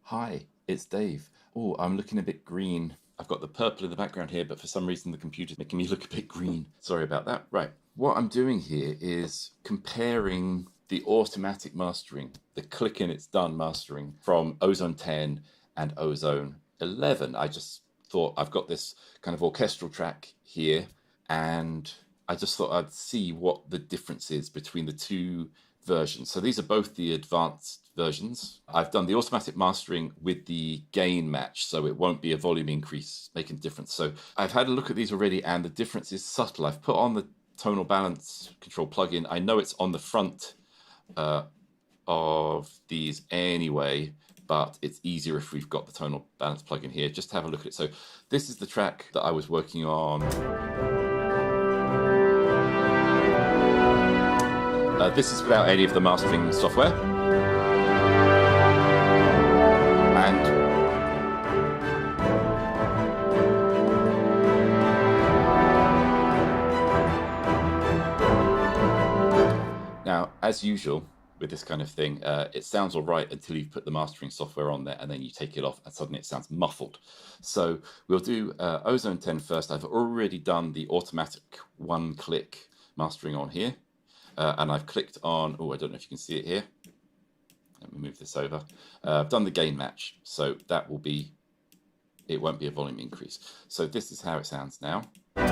Hi, it's Dave. Oh, I'm looking a bit green. I've got the purple in the background here, but for some reason the computer's making me look a bit green. Sorry about that. Right. What I'm doing here is comparing the automatic mastering, the click and it's done mastering from Ozone 10 and Ozone 11. I just thought I've got this kind of orchestral track here, and I just thought I'd see what the difference is between the two versions. So these are both the advanced versions. I've done the automatic mastering with the gain match, so it won't be a volume increase making a difference. So I've had a look at these already, and the difference is subtle. I've put on the tonal balance control plugin. I know it's on the front of these anyway, but it's easier if we've got the tonal balance plugin here. Just have a look at it. So this is the track that I was working on. This is without any of the mastering software. And now, as usual with this kind of thing, it sounds all right until you put the mastering software on there, and then you take it off and suddenly it sounds muffled. So we'll do Ozone 10 first. I've already done the automatic one-click mastering on here. And I've clicked on, oh, I don't know if you can see it here. Let me move this over. I've done the gain match, so that will be, it won't be a volume increase. So this is how it sounds now. There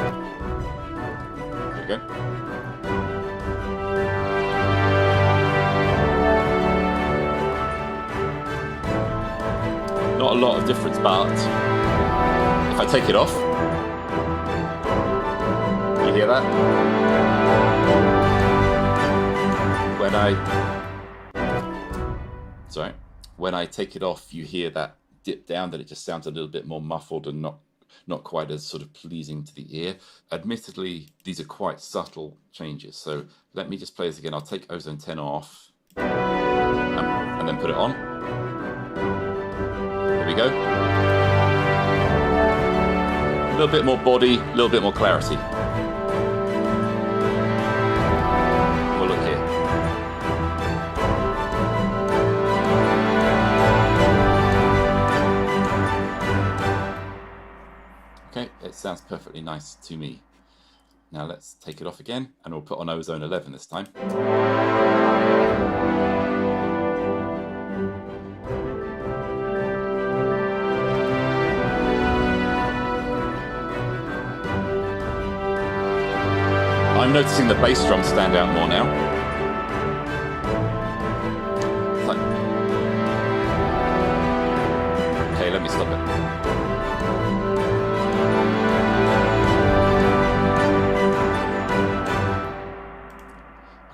we go. Not a lot of difference, but if I take it off, you hear that? When I take it off, you hear that dip down, that it just sounds a little bit more muffled and not quite as sort of pleasing to the ear. Admittedly, these are quite subtle changes. So let me just play this again. I'll take Ozone 10 off and then put it on. Here we go. A little bit more body, a little bit more clarity. We'll look here. Okay, it sounds perfectly nice to me. Now let's take it off again, and we'll put on Ozone 11 this time. I'm noticing the bass drums stand out more now. Okay, let me stop it.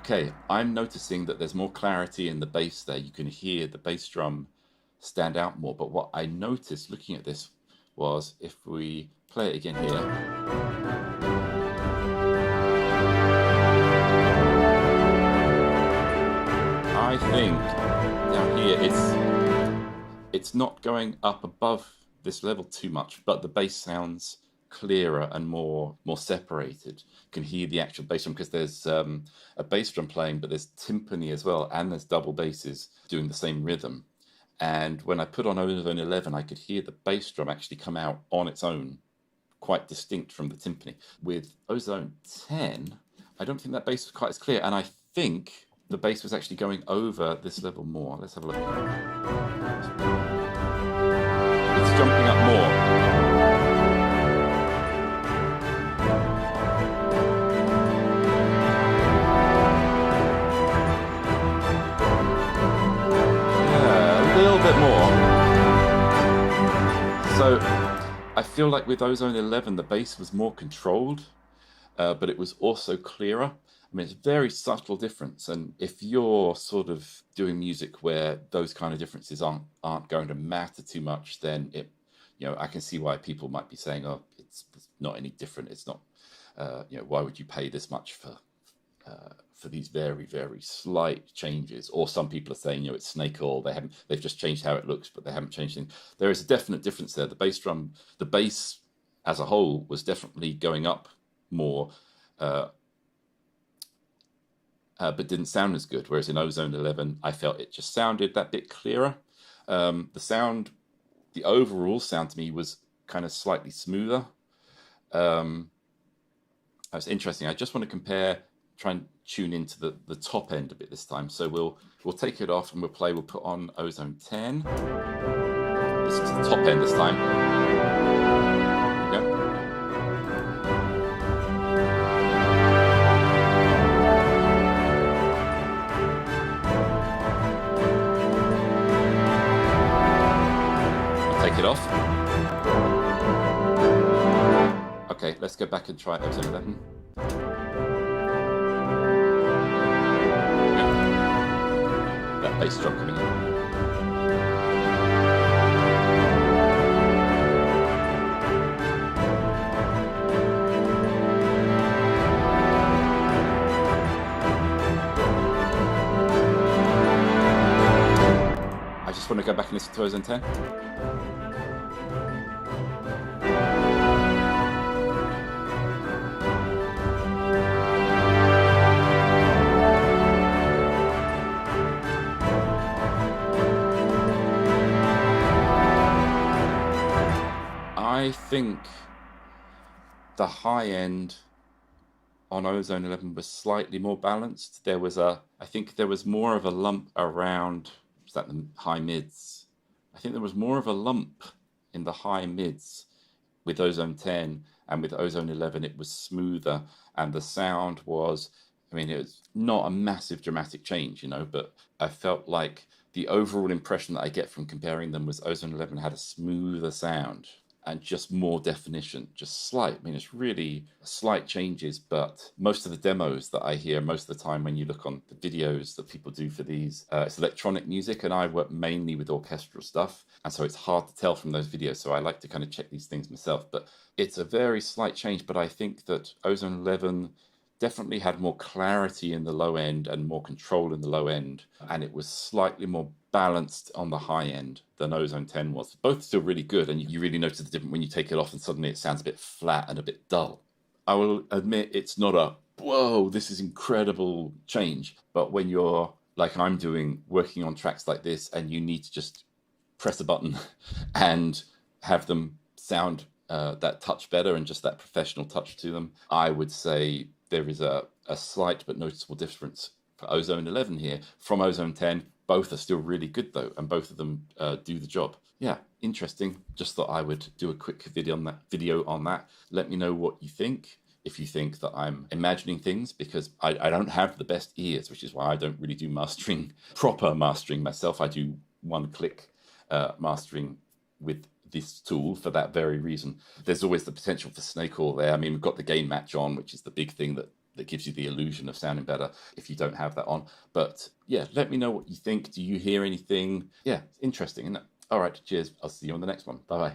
Okay, I'm noticing that there's more clarity in the bass there. You can hear the bass drum stand out more. But what I noticed looking at this was, if we play it again here, I think down here it's not going up above this level too much, but the bass sounds clearer and more separated. You can hear the actual bass drum because there's a bass drum playing, but there's timpani as well, and there's double basses doing the same rhythm. And when I put on Ozone 11, I could hear the bass drum actually come out on its own, quite distinct from the timpani. With Ozone 10, I don't think that bass was quite as clear, and I think the bass was actually going over this level more. Let's have a look. It's jumping up more. Bit more. So I feel like with Ozone 11 the bass was more controlled, but it was also clearer. I mean, it's a very subtle difference, and if you're sort of doing music where those kind of differences aren't going to matter too much, then I can see why people might be saying, oh, it's not any different. It's not, why would you pay this much for these very, very slight changes? Or some people are saying, it's snake oil. They've just changed how it looks, but they haven't changed anything. There is a definite difference there. The bass as a whole was definitely going up more, but didn't sound as good. Whereas in Ozone 11, I felt it just sounded that bit clearer. The overall sound to me was kind of slightly smoother. That's interesting. I just want to try and tune into the top end a bit this time. So we'll take it off and we'll put on Ozone 10. This is the top end this time. There we go. Take it off. Okay, let's go back and try Ozone 11. That bass drum coming in. I just want to go back and listen to Ozone 10. I think the high end on Ozone 11 was slightly more balanced. I think there was more of a lump around, was that the high mids? I think there was more of a lump in the high mids with Ozone 10, and with Ozone 11 it was smoother, and the sound was, it was not a massive dramatic change, but I felt like the overall impression that I get from comparing them was Ozone 11 had a smoother sound and just more definition, just slight. It's really slight changes, but most of the demos that I hear, most of the time when you look on the videos that people do for these, it's electronic music, and I work mainly with orchestral stuff, and so it's hard to tell from those videos, so I like to kind of check these things myself, but it's a very slight change. But I think that Ozone 11 definitely had more clarity in the low end and more control in the low end, and it was slightly more balanced on the high end than Ozone 10 was. Both still really good, and you really notice the difference when you take it off and suddenly it sounds a bit flat and a bit dull. I will admit it's not a, whoa, this is incredible change, but when you're, like I'm doing, working on tracks like this, and you need to just press a button and have them sound that touch better and just that professional touch to them, I would say there is a slight but noticeable difference for Ozone 11 here from Ozone 10. Both are still really good though, and both of them do the job. Yeah, interesting. Just thought I would do a quick video on that. Let me know what you think. If you think that I'm imagining things, because I don't have the best ears, which is why I don't really do proper mastering myself. I do one-click mastering with this tool for that very reason. There's always the potential for snake oil there. We've got the gain match on, which is the big thing that gives you the illusion of sounding better if you don't have that on. But yeah, let me know what you think. Do you hear anything? Yeah, interesting, isn't it? All right, cheers. I'll see you on the next one. Bye-bye.